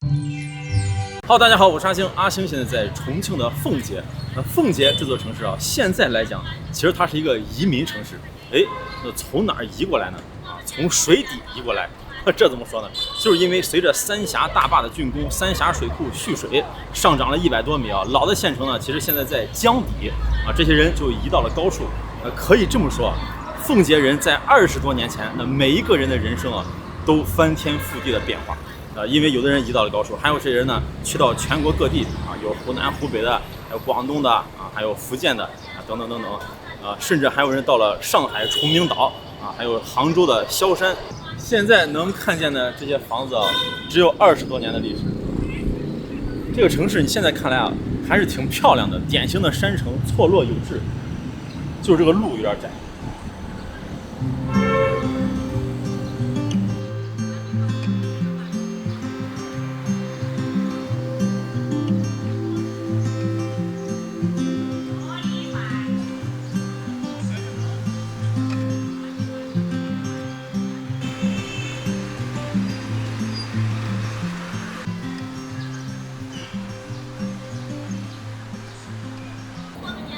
Hello， 大家好，我是阿星。阿星现在在重庆的奉节。奉节这座城市啊，现在来讲，其实它是一个移民城市。那从哪儿移过来呢？从水底移过来。这怎么说呢？就是因为随着三峡大坝的竣工，三峡水库蓄水上涨了100多米啊。老的县城呢，其实现在在江底啊，这些人就移到了高处。可以这么说，奉节人在20多年前，那每一个人的人生啊，都翻天覆地的变化。因为有的人移到了高处，还有这些人呢去到全国各地啊，有湖南、湖北的，还有广东的啊，还有福建的啊，等等等等甚至还有人到了上海崇明岛啊，还有杭州的萧山。现在能看见的这些房子啊，只有20多年的历史。这个城市你现在看来啊，还是挺漂亮的，典型的山城，错落有致，就是这个路有点窄。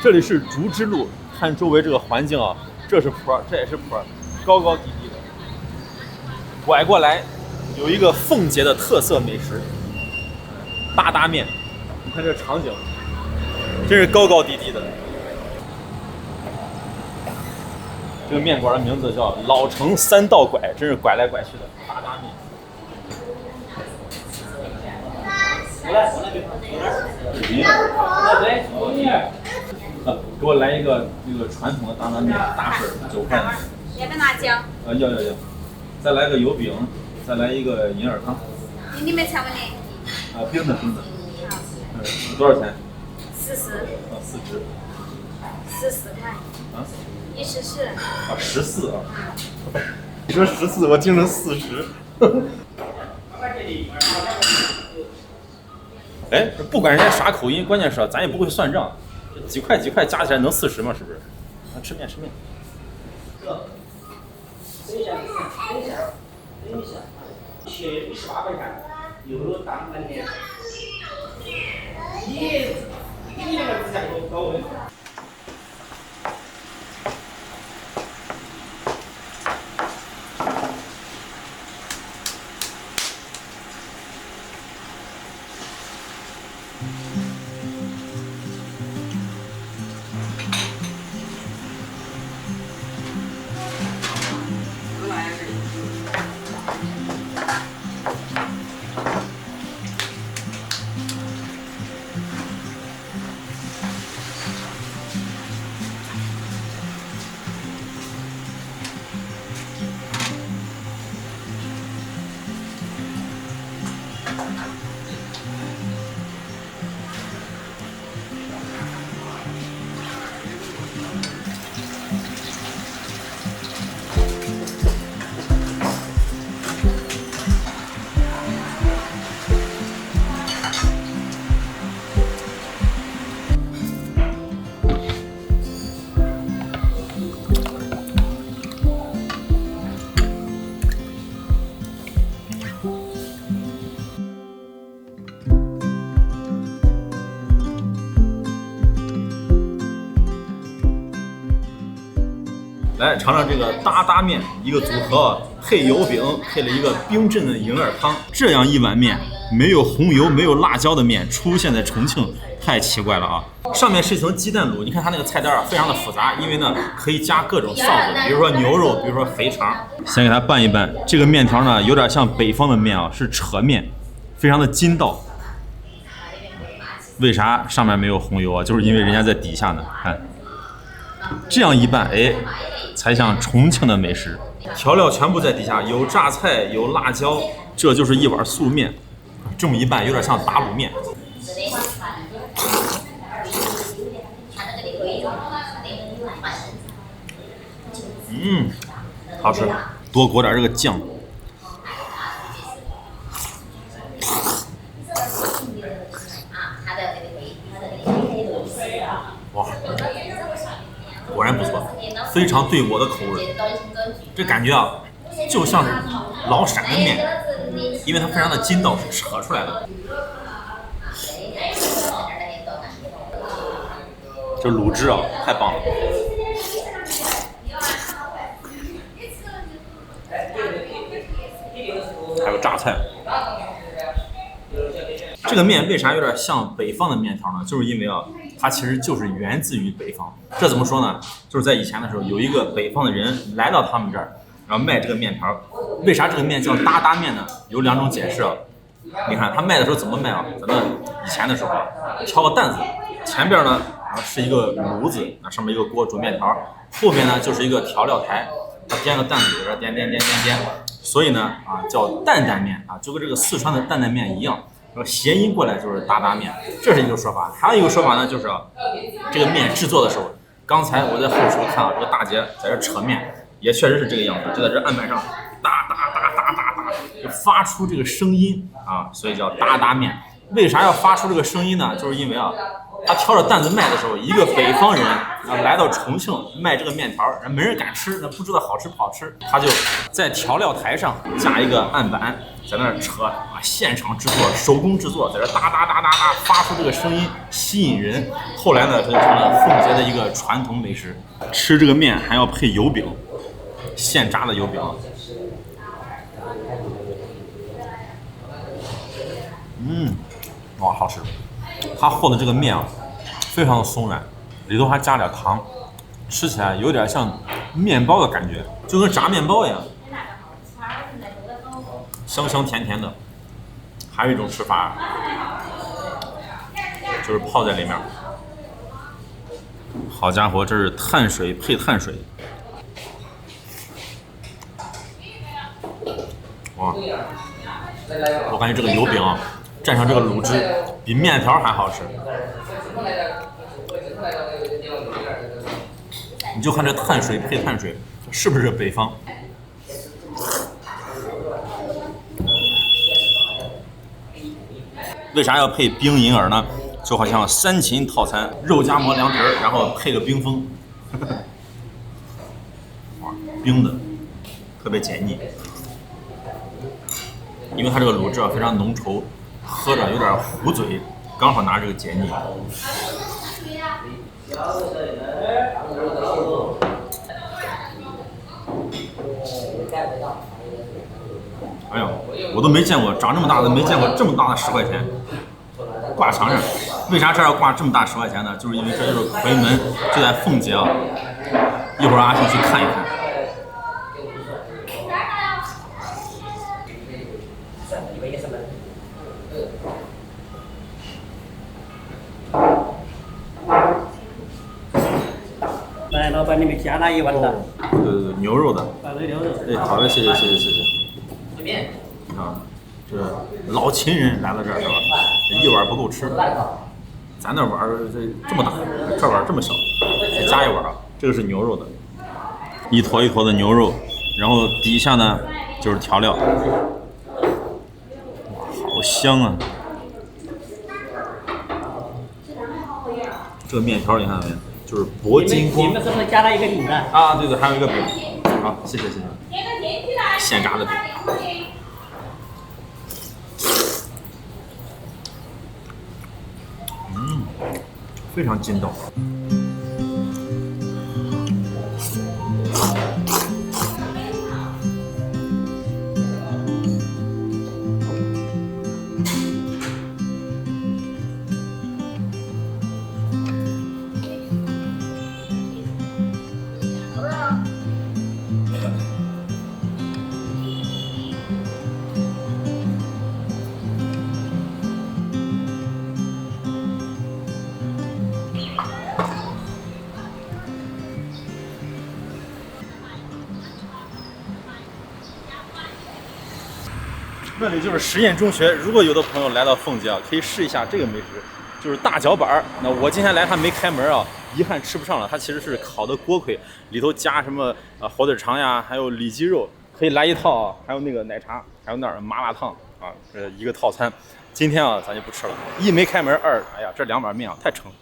这里是竹枝路，看周围这个环境啊，这是坡，这也是坡，高高低低的。拐过来有一个奉节的特色美食——大大面。你看这场景，真是高高低低的。这个面馆的名字叫老城3道拐，真是拐来拐去的大大面。给我来一个那个传统的大面，大份9块。要不要辣椒？要。再来个油饼，再来一个银耳汤。你们才问的？冰的。多少钱？40。14块。14。14啊。你说14，我听成40。不管人家啥口音，关键是咱也不会算账，几块加起来能40吗？是不是？吃面。等一下，去18块钱，又当半天。你那个价格高问。来尝尝这个大面，一个组合，配油饼，配了一个冰镇的银耳汤。这样一碗面，没有红油、没有辣椒的面出现在重庆，太奇怪了啊！上面是一层鸡蛋卤，你看它那个菜单啊，非常的复杂，因为呢可以加各种臊子，比如说牛肉，比如说肥肠。先给它拌一拌，这个面条呢有点像北方的面啊，是扯面，非常的筋道。为啥上面没有红油啊？就是因为人家在底下呢，看。这样一拌，才像重庆的美食。调料全部在底下，有榨菜，有辣椒，这就是一碗素面。这么一拌，有点像打卤面。好吃。多裹点这个酱。哇，果然不错，非常对我的口味。这感觉啊，就像是老陕的面。因为它非常的筋道，是扯出来的。这卤汁啊，太棒了！还有榨菜。这个面为啥有点像北方的面条呢？就是因为啊，它其实就是源自于北方。这怎么说呢？就是在以前的时候，有一个北方的人来到他们这儿，然后卖这个面条。为啥这个面叫哒哒面呢？有2种解释啊。你看他卖的时候怎么卖啊？在那以前的时候啊，挑个担子，前边呢是一个炉子，那上面一个锅煮面条，后面呢就是一个调料台，他颠个担子在这颠，所以呢叫担担面啊，就跟这个四川的担担面一样。谐音过来就是哒哒面，这是一个说法。还有一个说法呢，就是这个面制作的时候，刚才我在后厨看到这个大姐在这扯面，也确实是这个样子，就在这案板上哒哒哒哒哒哒，就发出这个声音啊，所以叫哒哒面。为啥要发出这个声音呢？就是因为啊，他挑着担子卖的时候，一个北方人来到重庆卖这个面条，没人敢吃，那不知道好吃不好吃，他就在调料台上架一个案板，在那儿扯啊，现场制作，手工制作，在这哒哒哒哒哒发出这个声音，吸引人。后来呢，这就成了奉节的一个传统美食。吃这个面还要配油饼，现炸的油饼。哇，好吃！它和的这个面啊，非常的松软，里头还加点糖，吃起来有点像面包的感觉，就跟炸面包一样，香香甜甜的。还有一种吃法，就是泡在里面。好家伙，这是碳水配碳水。哇，我感觉这个油饼啊，蘸上这个卤汁，比面条还好吃。你就看这碳水配碳水，是不是北方？为啥要配冰银耳呢？就好像3秦套餐，肉夹馍凉皮儿，然后配个冰峰。哇，冰的，特别解腻。因为它这个卤汁啊非常浓稠，喝着有点糊嘴，刚好拿这个解腻。哎呀，我都没见过长这么大的，没见过这么大的10块钱，挂墙上。为啥这要挂这么大10块钱呢？就是因为这就是奎门，就在奉节啊。一会儿阿星去看一看。来，老板，你们加哪一碗的？牛肉的。牛肉。哎，好的，谢谢。啊，这老秦人来了这儿是吧？一碗不够吃，咱那碗这么大，这碗这么小，再加一碗啊。这个是牛肉的，一坨一坨的牛肉，然后底下呢就是调料，哇，好香啊！这个面条你看没？就是铂金光。你们是不是加了一个饼呢？啊，对，还有一个饼。好，谢谢。现炸的饼。非常筋道。这里就是实验中学，如果有的朋友来到奉节啊，可以试一下这个美食，就是大脚板儿。那我今天来它没开门啊，遗憾吃不上了。它其实是烤的锅盔，里头加什么火腿肠呀，还有里脊肉，可以来一套啊。还有那个奶茶，还有那儿麻辣烫啊，一个套餐。今天啊，咱就不吃了，一没开门，二，哎呀，这2碗面啊太撑了。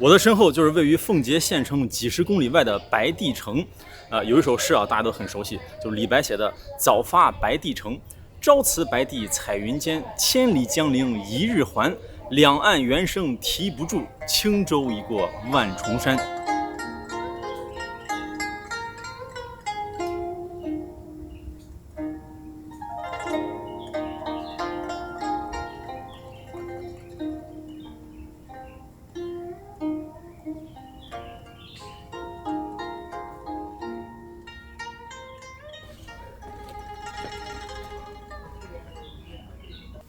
我的身后就是位于奉节县城几十公里外的白帝城，有一首诗啊，大家都很熟悉，就是李白写的“早发白帝城，朝辞白帝彩云间，千里江陵一日还，两岸猿声啼不住，轻舟已过万重山”。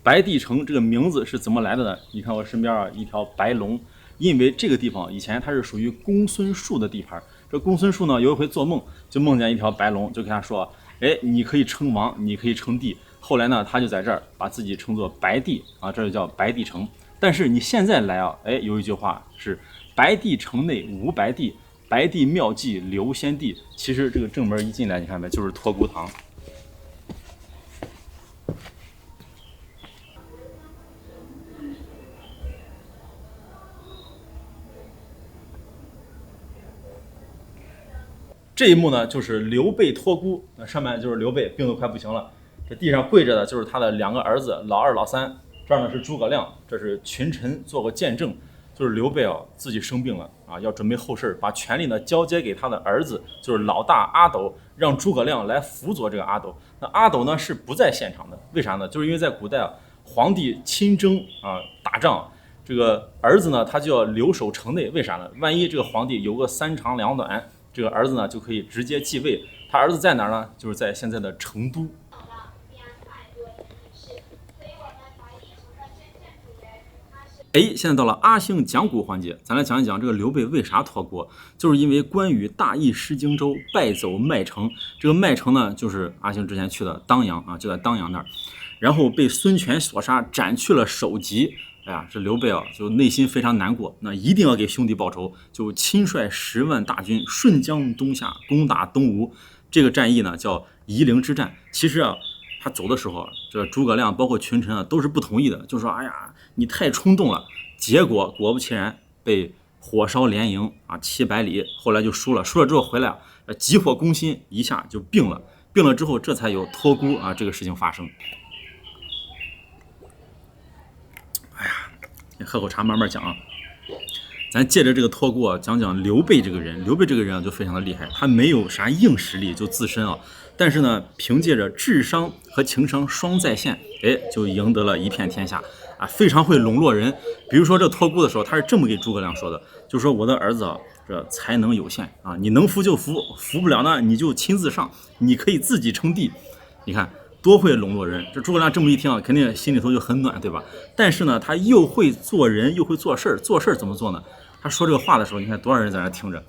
白帝城这个名字是怎么来的呢？你看我身边啊一条白龙，因为这个地方以前它是属于公孙述的地盘。这公孙述呢有一回做梦，就梦见一条白龙，就跟他说：“哎，你可以称王，你可以称帝。”后来呢，他就在这儿把自己称作白帝啊，这就叫白帝城。但是你现在来啊，哎，有一句话是“白帝城内无白帝，白帝妙计留先帝”。其实这个正门一进来，你看没，就是托孤堂。这一幕呢，就是刘备托孤，上面就是刘备病得快不行了，这地上跪着的就是他的两个儿子，老二、老三。这儿呢是诸葛亮，这是群臣做过见证，就是刘备啊自己生病了啊，要准备后事，把权力呢交接给他的儿子，就是老大阿斗，让诸葛亮来辅佐这个阿斗。那阿斗呢是不在现场的，为啥呢？就是因为在古代啊，皇帝亲征啊打仗，这个儿子呢他就要留守城内，为啥呢？万一这个皇帝有个三长两短，这个儿子呢就可以直接继位。他儿子在哪儿呢？就是在现在的成都。哎，现在到了阿星讲古环节，咱来讲一讲这个刘备为啥托孤，就是因为关羽大意失荆州，败走麦城。这个麦城呢，就是阿星之前去的当阳啊，就在当阳那儿，然后被孙权所杀，斩去了首级。哎呀，这刘备啊，就内心非常难过，那一定要给兄弟报仇，就亲率10万大军顺江东下，攻打东吴。这个战役呢，叫夷陵之战。其实啊，他走的时候，这诸葛亮包括群臣啊，都是不同意的，就说：“哎呀，你太冲动了。”结果果不其然，被火烧连营啊700里，后来就输了之后回来急火攻心，一下就病了。病了之后，这才有托孤啊这个事情发生。哎呀，先喝口茶，慢慢讲啊。咱借着这个托孤啊，讲讲刘备这个人。刘备这个人啊，就非常的厉害，他没有啥硬实力，就自身啊，但是呢，凭借着智商和情商双在线，哎，就赢得了一片天下啊，非常会笼络人。比如说这托孤的时候，他是这么给诸葛亮说的，就说我的儿子啊，这才能有限啊，你能服就服，服不了呢，你就亲自上，你可以自己称帝。你看多会笼络人，这诸葛亮这么一听啊，肯定心里头就很暖，对吧？但是呢，他又会做人，又会做事儿。做事儿怎么做呢？他说这个话的时候，你看多少人在那听着，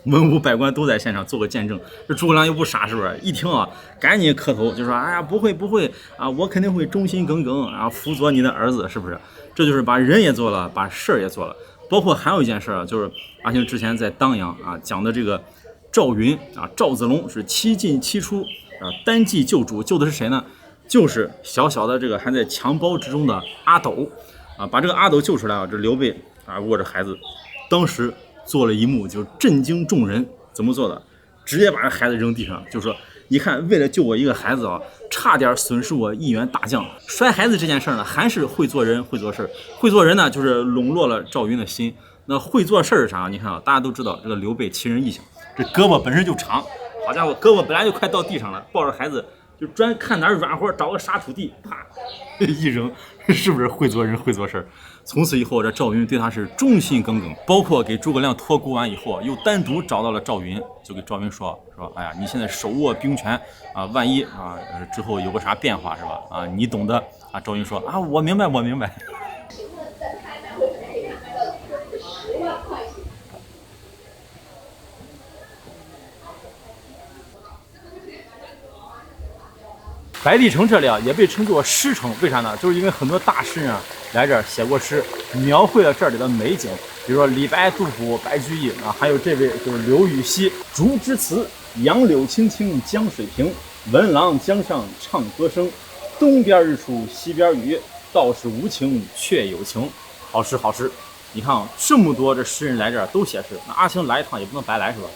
文武百官都在现场做个见证。这诸葛亮又不傻，是不是？一听啊，赶紧磕头，就说：“哎呀，不会啊，我肯定会忠心耿耿啊，辅佐你的儿子，是不是？”这就是把人也做了，把事儿也做了。包括还有一件事啊，就是阿星之前在当阳啊讲的这个赵云啊，赵子龙是7进7出啊，单骑救主，救的是谁呢？就是小小的这个还在襁褓之中的阿斗啊，把这个阿斗救出来啊，这刘备啊握着孩子，当时做了一幕就震惊众人，怎么做的？直接把这孩子扔地上，就说：“你看，为了救我一个孩子啊，差点损失我1员大将。摔孩子这件事呢，还是会做人，会做事。会做人呢，就是笼络了赵云的心。那会做事是啥？你看啊，大家都知道这个刘备奇人异象，这胳膊本身就长，好家伙，胳膊本来就快到地上了，抱着孩子就专看哪儿软和，找个沙土地，啪一扔，是不是会做人，会做事？从此以后，这赵云对他是忠心耿耿，包括给诸葛亮托孤完以后，又单独找到了赵云，就给赵云说：“哎呀，你现在手握兵权啊，万一啊之后有个啥变化是吧？啊，你懂得啊。”赵云说：“啊，我明白，我明白。”白帝城这里啊，也被称作诗城，为啥呢？就是因为很多大诗人啊来这儿写过诗，描绘了这里的美景。比如说李白、杜甫、白居易啊，还有这位就是刘禹锡，竹枝词，杨柳青青江水平，闻郎江上唱歌声，东边日出西边雨，道是无晴却有情。好诗好诗。你看啊，这么多这诗人来这儿都写诗，那阿星来一趟也不能白来是吧？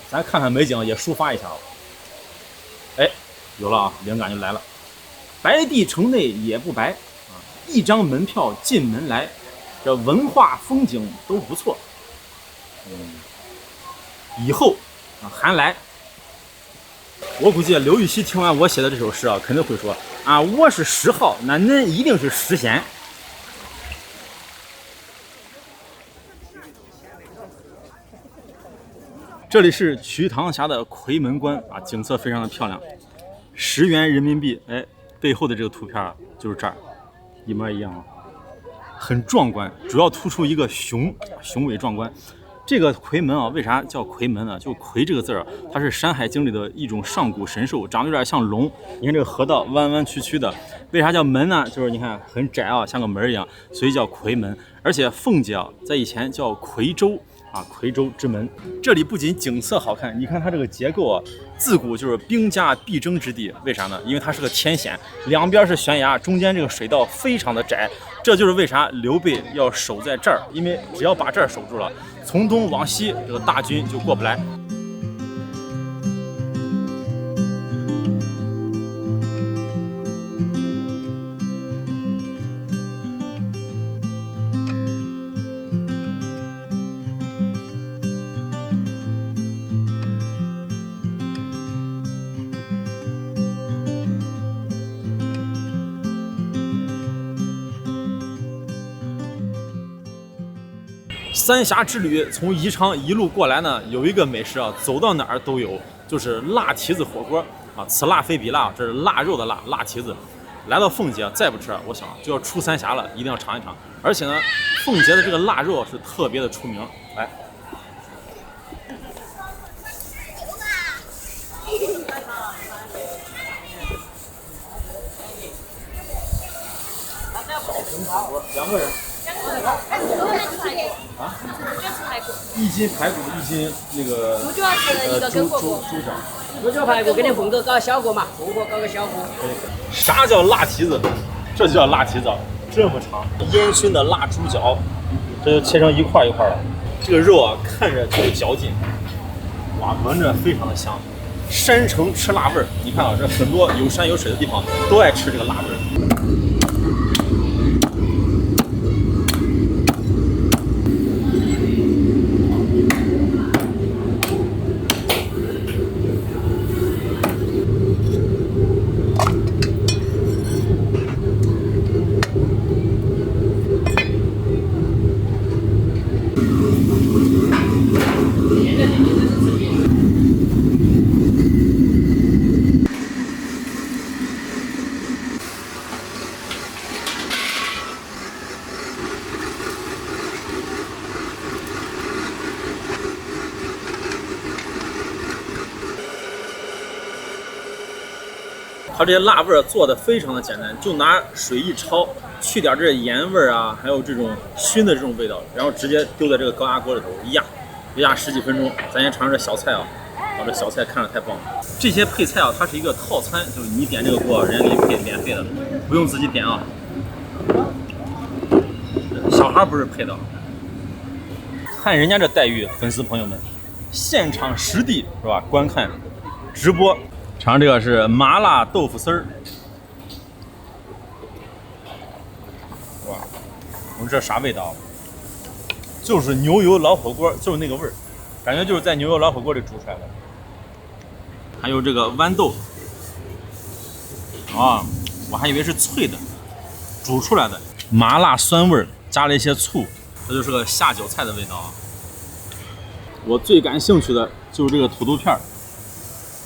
咱看看美景也抒发一下啊。哎，有了啊，灵感就来了。白帝城内也不白啊，一张门票进门来，这文化风景都不错。以后啊还来。我估计刘禹锡听完我写的这首诗啊，肯定会说啊，我是诗号，那恁一定是诗仙。这里是瞿塘峡的夔门关啊，景色非常的漂亮。10元人民币，哎，背后的这个图片啊，就是这儿，一模一样啊，很壮观，主要突出一个雄伟壮观。这个夔门啊，为啥叫夔门呢？就夔这个字啊，它是《山海经》里的一种上古神兽，长得有点像龙。你看这个河道弯弯曲曲的，为啥叫门呢？就是你看很窄啊，像个门一样，所以叫夔门。而且凤姐啊，在以前叫夔州。啊，夔州之门，这里不仅景色好看，你看它这个结构啊，自古就是兵家必争之地。为啥呢？因为它是个天险，两边是悬崖，中间这个水道非常的窄，这就是为啥刘备要守在这儿，因为只要把这儿守住了，从东往西这个大军就过不来。三峡之旅从宜昌一路过来呢，有一个美食啊，走到哪儿都有，就是辣蹄子火锅啊，此辣非彼辣，这是腊肉的辣，辣蹄子。来到奉节再不吃，我想就要出三峡了，一定要尝一尝。而且呢，奉节的这个腊肉是特别的出名。来，2个人。啊，1斤排骨，1斤那个猪脚是一个跟火锅，猪脚，猪脚排骨给你混着搞小锅嘛，火锅搞个小锅。啥叫辣蹄子？这就叫辣蹄子，这么长，烟熏的辣猪脚，这就切成一块一块的。这个肉啊，看着就嚼劲，哇，闻着非常的香。山城吃辣味儿，你看啊，这很多有山有水的地方都爱吃这个辣味儿。它这些辣味做的非常的简单，就拿水一焯，去点这盐味啊，还有这种熏的这种味道，然后直接丢在这个高压锅里头一压10几分钟。咱先尝尝这小菜啊，这小菜看着太棒了。这些配菜啊，它是一个套餐，就是你点这个锅，人家给你配免费的，不用自己点啊。小孩不是配的。看人家这待遇，粉丝朋友们，现场实地是吧？观看直播。尝这个是麻辣豆腐丝儿，哇，我说这啥味道？就是牛油老火锅，就是那个味儿，感觉就是在牛油老火锅里煮出来的。还有这个豌豆，啊，我还以为是脆的，煮出来的，麻辣酸味儿，加了一些醋，这就是个下酒菜的味道啊。我最感兴趣的就是这个土豆片儿。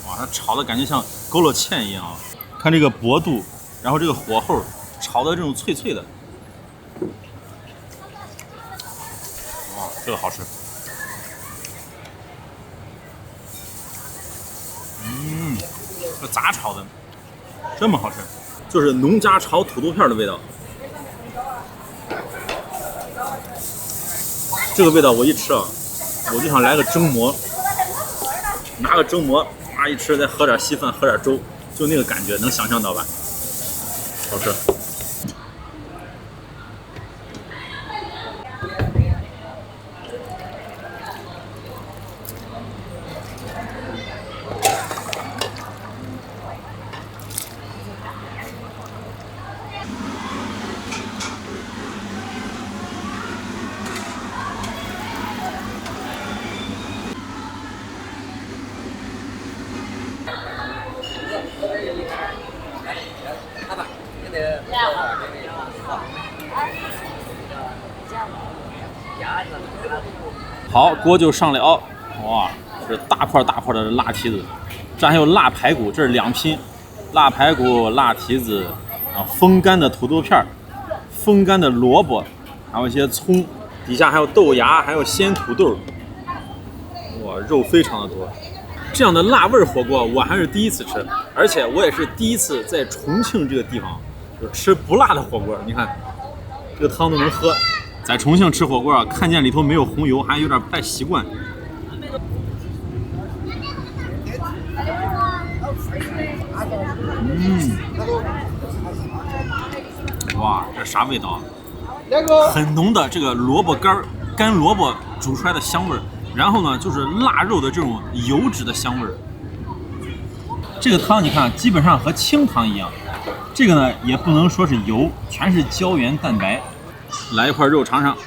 哇，它炒的感觉像勾了芡一样啊！看这个薄度，然后这个火候，炒的这种脆脆的，哇，这个好吃。这咋炒的？这么好吃，就是农家炒土豆片的味道。这个味道我一吃啊，我就想来个蒸馍，拿个蒸馍。一吃再喝点稀饭，喝点粥，就那个感觉，能想象到吧？好吃。好，锅就上了，哇，这是大块大块的辣蹄子，这还有辣排骨，这是2拼，辣排骨、辣蹄子啊，风干的土豆片儿，风干的萝卜，还有一些葱，底下还有豆芽，还有鲜土豆，哇，肉非常的多。这样的辣味火锅我还是第一次吃，而且我也是第一次在重庆这个地方就吃不辣的火锅。你看，这个汤都能喝。在重庆吃火锅啊，看见里头没有红油，还有点不太习惯。哇，这啥味道啊？很浓的这个萝卜干萝卜煮出来的香味儿，然后呢就是腊肉的这种油脂的香味儿。这个汤你看，基本上和清汤一样。这个呢也不能说是油，全是胶原蛋白。来一块肉尝尝，哇，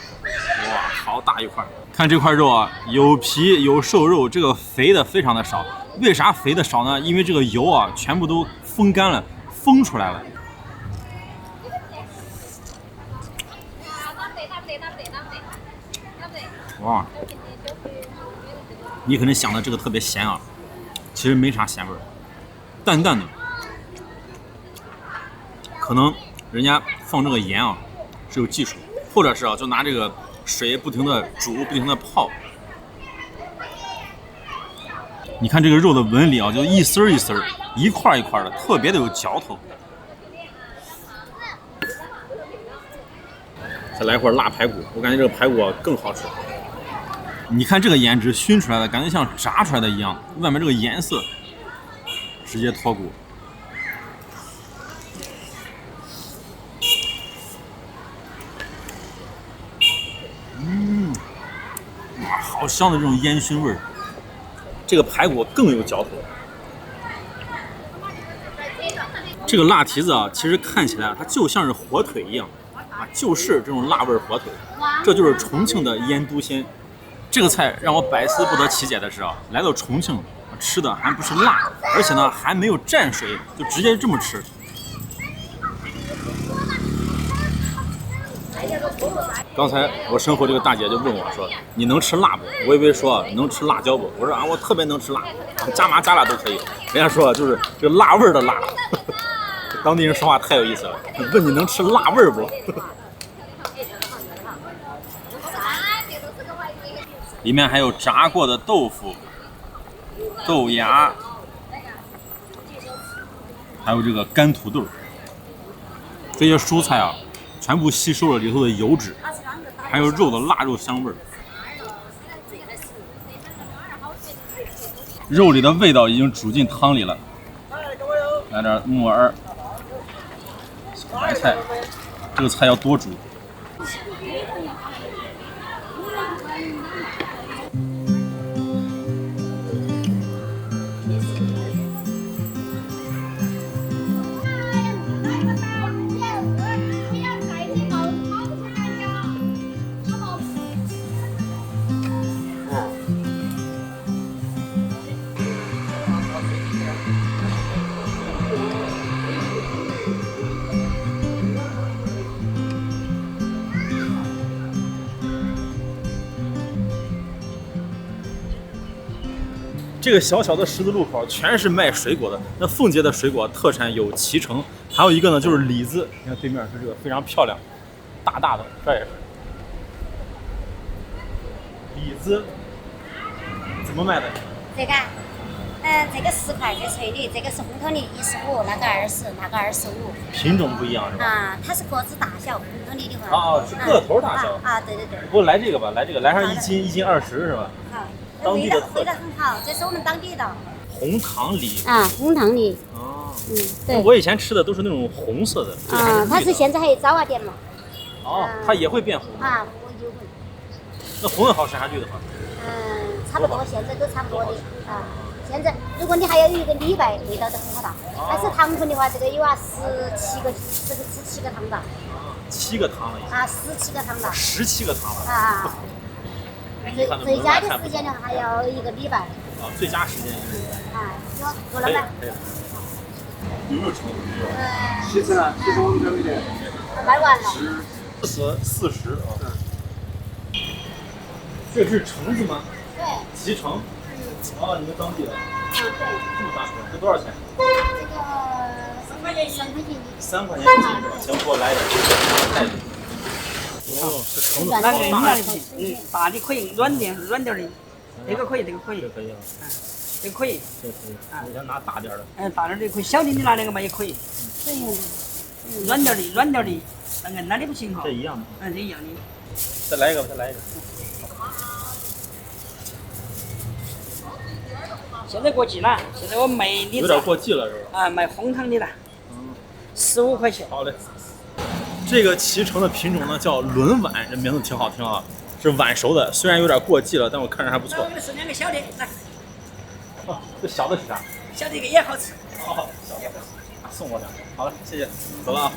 好大一块！看这块肉啊，有皮有瘦肉，这个肥的非常的少。为啥肥的少呢？因为这个油啊全部都风干了，风出来了。哇，你可能想的这个特别咸啊，其实没啥咸味儿，淡淡的。可能人家放这个盐啊是有技术，或者是就拿这个水不停的煮，不停的泡。你看这个肉的纹理啊，就一丝一丝、一块一块的，特别的有嚼头。再来一块辣排骨，我感觉这个排骨更好吃。你看这个颜值熏出来的，感觉像炸出来的一样，外面这个颜色直接脱骨。哇，好香的这种烟熏味儿。这个排骨更有嚼头。这个辣蹄子啊，其实看起来它就像是火腿一样啊，就是这种辣味火腿。这就是重庆的腌笃鲜。这个菜让我百思不得其解的是啊，来到重庆吃的还不是辣，而且呢还没有蘸水，就直接这么吃。刚才我身后这个大姐就问我说：“你能吃辣不？”我以为说能吃辣椒不？我说我特别能吃辣，加麻加辣都可以。人家说就是这个辣味的辣。当地人说话太有意思了，问你能吃辣味不？里面还有炸过的豆腐、豆芽，还有这个干土豆。这些蔬菜啊，全部吸收了里头的油脂，还有肉的腊肉香味儿。肉里的味道已经煮进汤里了，来点木耳、小白菜，这个菜要多煮。这个小小的十字路口全是卖水果的。那奉节的水果特产有脐橙，还有一个呢就是李子。你看对面是这个非常漂亮，大大的，这也是李子，怎么卖的？这个，这个10块，这脆的，这个是红头梨15，那个20，那个25。品种不一样是吧？啊，它是个子大小，红头梨的话。哦，是个头大小。啊，对对对。给我来这个吧，来这个，来上1斤，1斤20是吧？好。当地的味道很好，这是我们当地的。红糖梨。啊，红糖梨。哦。对。我以前吃的都是那种红色的。啊，它是现在还有早点嘛。哦，它也会变红。啊，有会。那红的好吃还是绿的好吃？差不多，现在都差不多的啊。现在如果你还要有一个李白，味道都很好大。但是糖分的话，这个有17个糖吧。7个糖了已经。啊，17个糖吧。17个糖了。啊。最佳的时间呢，还要一个礼拜。啊，最佳时间。啊，够了吗？有没有成？其实我们这边卖完了。40啊。这是橙子吗？对，脐橙。哦，你们当地的。对。这么大颗，这多少钱？这个3块钱一斤。3块钱一斤是吧？行，给我来一点袋子。哦，这橙子那个大的不行，大的可以，软点的，这个可以，这个可以，这可以啊。这个可以。这可以。我想拿大点的。大点的可以，小的你拿那个嘛也可以。软点的，那硬的不行哈。这一样的。这一样的。再来一个，再来一个。现在过季了，现在我卖李子。有点过季了是吧？卖红糖的了。15块钱。好嘞。这个脐橙的品种呢叫轮碗，这名字挺好听啊，是晚熟的，虽然有点过季了，但我看着还不错。我们是2个小的，来。哦，这小的是啥？小的这个也好吃。好，小的送我点。好了，谢谢，走了啊。